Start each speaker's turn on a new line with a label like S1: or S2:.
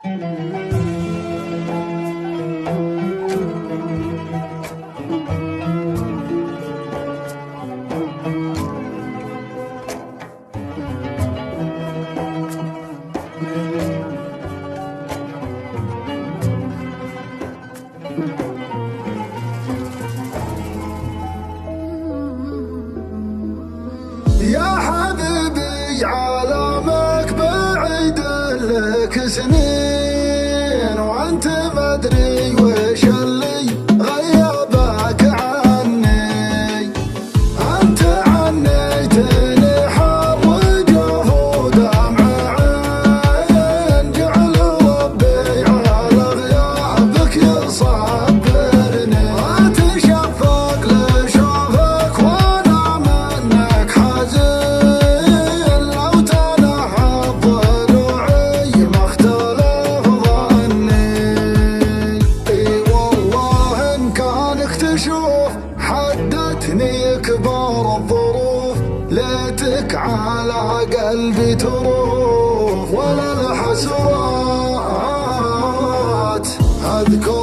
S1: يا حبيبي عالمك بعيد لك سنين، وانت ما ادري وش اللي غيبك عني. انت عني تنحر وجوه ودمع عين، جعل ربي على غيابك يصبرني. اتشفق لشوفك وانا منك حزين، لو تنحى ضلوعي ما اختلف ظني. اي والله ان كانك تشوف حدتني كبار الظروف، ليتك على قلبي تروف ولا الحسرات اذكر